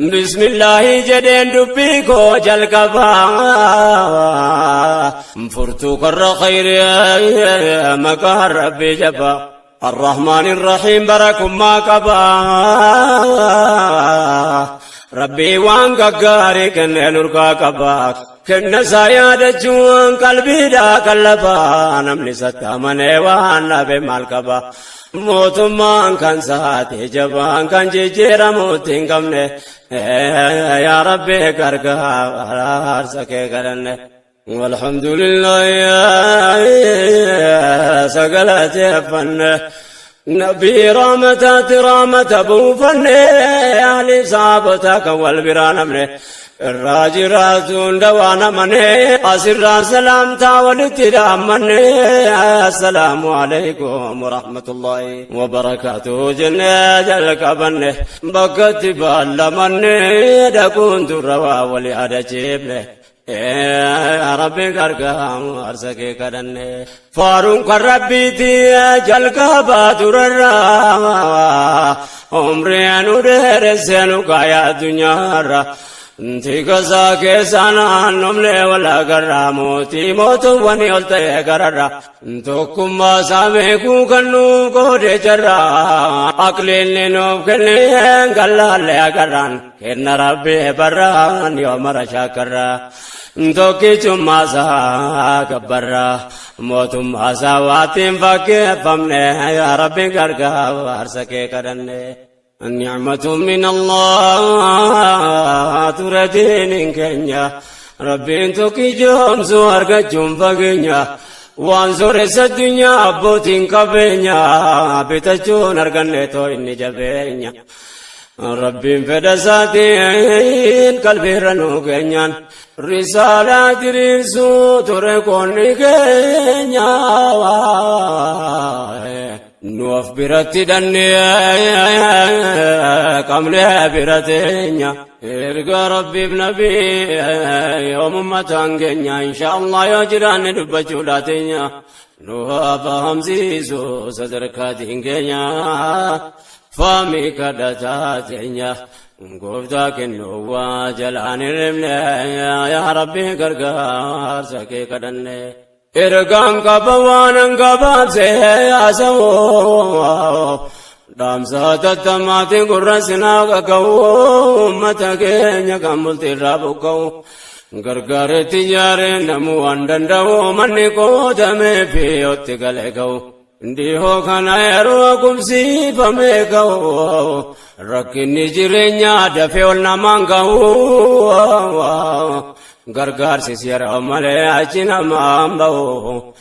بسم الله جدين دبيكو جلقبا فرتو كر خير مكار ربي جبا الرحمن الرحيم بركم ما كبا ربي وان قاري كن نرقا كبا كن سايا جوان قلبي دا قلبا نمني ستا من وان نبي مال كبا موتمان كان ساتي جبان كان جيجيرا موتين كمني يا ربي كرقا سكي كرني والحمد لله يا سقلتي فن نبي رامة ابو فن اهل صابتك والبران منه الراجرات دوانا منه اسر سلام تاولتدام منه السلام عليكم ورحمة الله وبركاته جنة الكبنه بقت بالمنه دكون تروا ولي جيبه يا ربي كرقام أرسكي كدني فارون كربيتي جلقا باتورا عمري ندير سنو كايا دنيا را انتي كسا كيسانا نملي ولا كراموتي موتو وني قلتي كررا انتو كما ساميكو كنو كودي جرا أقليني نوبكني انقلا لي كران كن ربي بران يوم رشاكرا توكي چما سا كبرا موتم اساواتم فكي فمنه يا ربي غرغا ورسكي كدنه النعمة من الله تردين كنيا ربي توكي جوم سوارغ جوم فغنيا وانزور الدنيا بوتين كبنيا بتجون ارغنه تو اني جبنيا ربي فدساتين قلبي رنو غنيان رسالة رسو تركون كنيا نوف برتي دنيا كملة برتينيا إرجع ربي بنبي يوم ما تانجنيا إن شاء الله يجران دبجولاتينيا نوها فهمزيزو صدركاتين كنيا فامي كدتاتينيا غوفتا كنوا جلان رملا يا ربي غرغار سكي كدنه ارغان كبوان كبابسه يا سو دامسا تتماتي قرسنا كو متكنيا كملتي رابكو غرغار تياري نمو اندندو منكو تمي فيوتي غلكو ndiho kana yaro kumsi pamekau rakini jirenya dafe olna mangau gargar sisiara amale achina mambau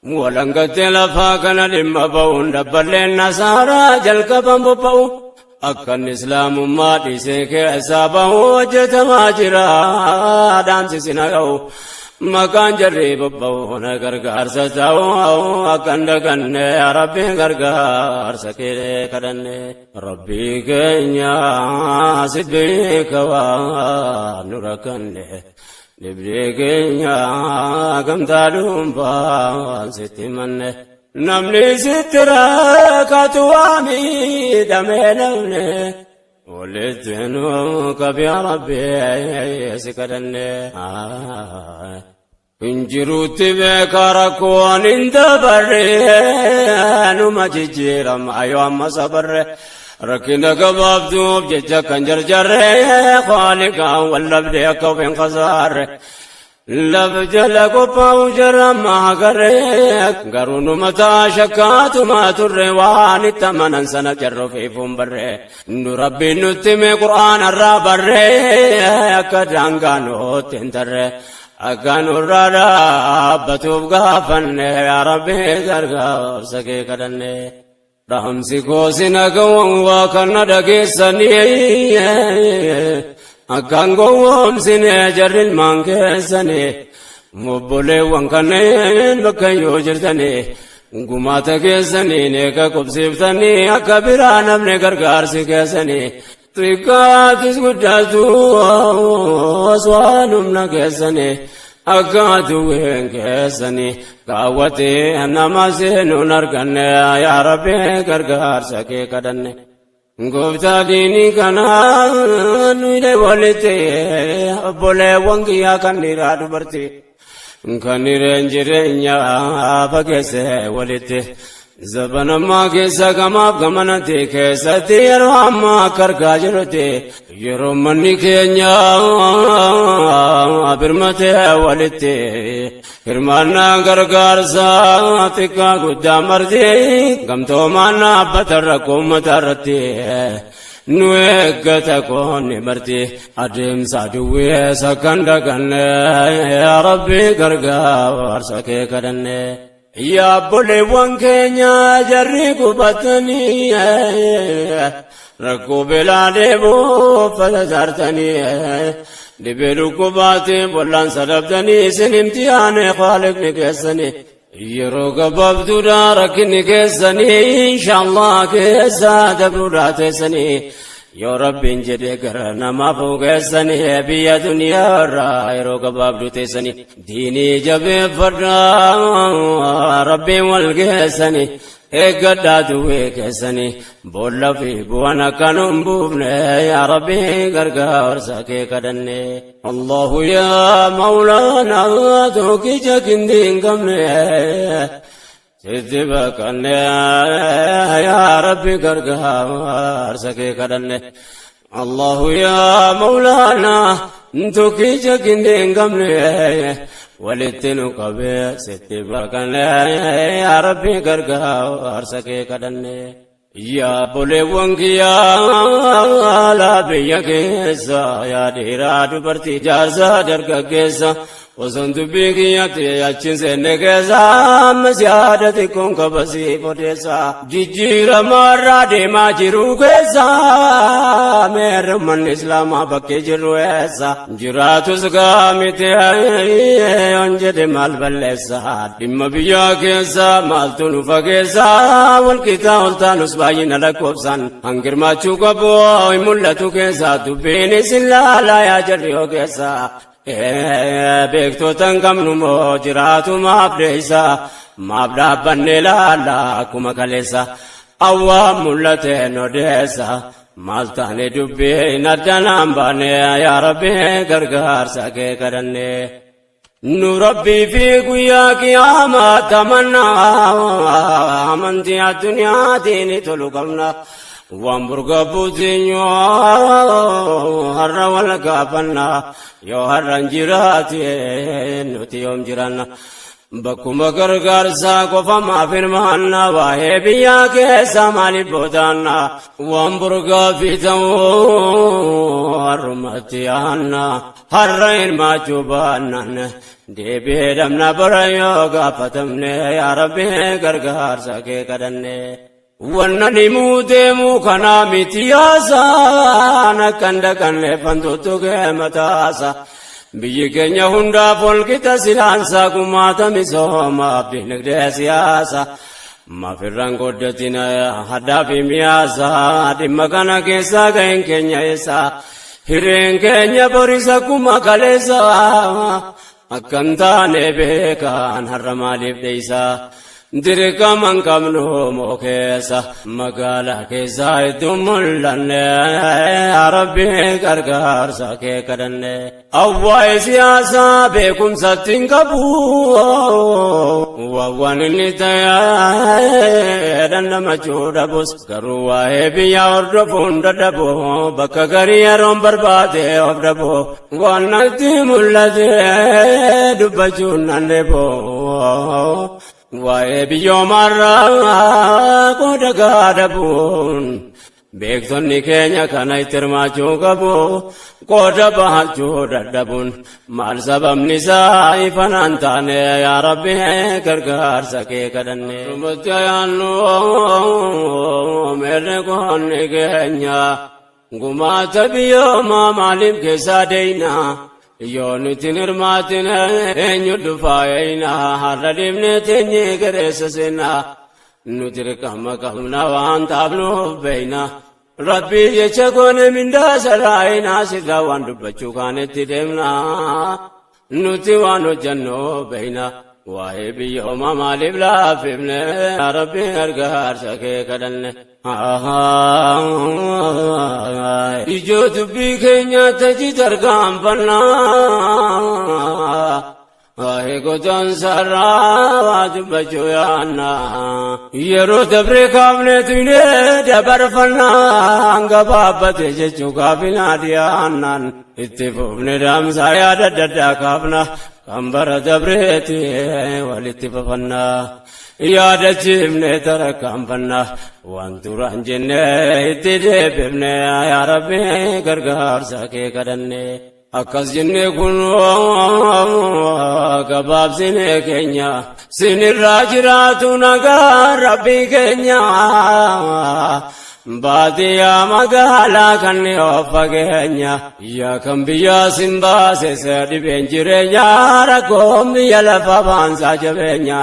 mualangate lafa kana limma baunda balle nasara jalka bambu pau akkan islamu madi seke asabahu jetama jira dam sisinagau مكان جريب بونا غرغار سجاو اكندغن يا ربي غرغار سكير كدن ربي كنيا سبيك وا نوركن لبري كنيا كم دالوم با ستمن نملي سترا كتوامي دمنن ولدنو كبي ربي سكدن انجروت بكاركون انت بري نما جيرم ايوم صبر ركنا كباب دوب ججا كنجر جر خالقا واللبد كوبن خزار لبجل كوباو جرم غر غرون متا شكات ما تروان تمنن سن جر في فمبر ربي نتم قران الربر كدانغانو تنتر أكان الرارا بتوب غافن يا ربي غرغا سكي كدن رحم سيكو سنكون وكان دغيسني أكان غوم سنجر المانكسني مبولي وانكنين بكيو جرتني غماتا كسني نيكا كوبسيفتني أكبران ابن غرغار سكسني تريكاتس قداتو أسوانم نكسني أكادوين كسني كاوتي أنما سينو نركن يا ربي غرغار سكي كدن Gooftaa diinii kanaa nuyi walitti obboleewwan kiyyaa kan dhiiraa dubartii kan hireen jireenya fageesse walitti zabanammaa keessa gamaaf gamanatti keessatti yeroo ammaa akka argaa jirutti yeroo manni keenya birmate walitti hirmaannaa gargaarsa xiqqaa guddaa marti gamtoomaan dhaabbata rakkoo uummataa irratti nu eeggata koonni marti adeemsa duwweessa kan daganne yaa rabbi gargaarsa kee kadhanne. Yaa obboleewwan keenya jarri qubatanii rakkoo beelaa deemuuf fayyadaartanii dhibee dhukkubaatiin bollaan sadabdanii isin imtihaane khaalifni keessanii yeroo gabaabduudha rakkinni keessanii inshaallah keessa dabruudhaa teessanii yoo rabbiin jedhee gara namaaf geessanii biyya duniyaa irraa yeroo gabaabdu teessanii diinii jabeeffadhaa rabbiin wal geessanii eeggadhaa duwwee keessanii boolla fi bu'aan akka nu hin buufne yaa rabbii gargaarsa kee kadhanne. Allahu yaa mawlaanaa tokkicha kindii hin qabne sitti baqanne yaa rabbi gargaarsa kee kadhanne. Allahu yaa mawlaanaa tokkicha kindii hin qabne walitti nu qabee sitti baqanne yaa rabbi gargaarsa kee kadhanne. Yaa obboleewwan kiyyaa laa biyya keessa yaa dhiiraa dubartii jaarsaa dargaggeessa osoo dubbii kiyyatti achiin seenne keessa ammas yaada xiqqoon qabasiif odeessa jijjiiramaarraa deemaa jiru keessa meerri manni islaamaa bakkee jirru eessa jiraatus gaamite yoon jedhe maal balleessa dhimma biyyaa keessa maaltu nu fageessa walqitaa oltaanus baay'ina lakkoofsan hangirmaachuu qabu hin mul'atu keessa dubbiin isin laalaa yaa jarri ogeessa. Beektoota hin qabnu moo jiraatu maaf deessa maaf dhaabbanne laalla akkuma kaleessa awwaan mul'ateen odeessa maal taane dubbiin addanaan baane yaa rabbi gargaarsa kee kadhanne. Nu rabbii fi guyyaa qiyaamaa tamannaa amantii addunyaatiin tolu qabna. Waan burgabbuutiin yoo har'a wal gaafanna yoo har'an jiraate nuti yoom jiranna bakkuma gargaarsaa qofa maaf hirmaanna waa'ee biyyaa keessa maaliif boodaanna waan burgaaffii ta'uu har'umatti aanna har'a hirmaachuu baannan deebi'ee dhabna bara yoo gaafatamne yaa rabbi gargaarsa kee kadhanne. Wanna nimuu deemuu kanaa miti yaasaan akkan dhaqanne fantuutu kee mataasa biyyi keenya hundaaf walqixa silaansaa gumaata misoomaaf dinagdee siyaasa maafirraan goddatina haddaa fi miyaasa dhimma kana keessaa ga'een keenya eessa hireen keenya borisa kuma kaleessa akkam taane beekaan har'a maaliif dheeysa. Dirqama hin qabnu moo keessa magaalaa keessa iddoo mul'anne yaa rabbi gargaarsa kee kadhanne. Awwaa'ee siyaasaa beekumsatti hin qabu waan inni ta'e dandamachuu dhabus garuu waa'ee biyyaa hordofuun dadhabu bakka garii yeroon barbaade of dhabu waan natti mul'ate dubbachuun nan dheebo. Waa'ee biyyoomarraa qooda gaadhabuun beektonni keenya kana itti hirmaachuu qabu qooda bahachuu dadhabuun maal sababni isaa ifanaan taane yaa rabbi gargaarsa kee kadhanne. Rumatti ayaannu meerre qoonni keenya gumaata biyyoomaa maaliif keessaa deeyna. Yoo nuti hirmaatin eenyu dhufaayina har'a deemnee teenye gareessa seenna nuti dirqama qabna waan taafnuuf beeyna rabbii jecha goone mindaa saraayina sirraa waan dubbachuu kaanetti deemna nuti waan hojjannoo beeyna waa'ee biyya uumamaa maaliif laaffifne rabbiin gargaarsa kee kadhanne. Ijoo dubbii keenyaatti achi tarkaanfannaa waa'ee gotaan sarraa waa dubbachuu yaanna yeroo dabree kaafnee tuynee dabarfannaa gabaabbate jechuu kaafinaa dhiyaannaan itti fufne dhaamsaa yaada adda addaa kaafna kan bara dabreeti walitti fafannaa yaadachiifne tarkaanfannaa waan duraan jennee itti deebifne yaa Rabbi gargaarsa kee kadhanne. Akkas jennee kun gabaabsinee keenya sinirraa jiraatu nagaa Rabbii keenya baadiyyaa magaalaa kan of fageenya yaa kan biyyaa sin baase dhibeen jireenya rakkoon biyya lafa baansaa jabeenya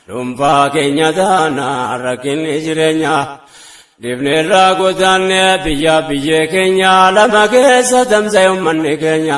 dhuunfaa keenya taana rakkinni jireenya. Dhibneerraa godaannee biyya biyyee keenya lama keessa tamsa'e uummanni keenya.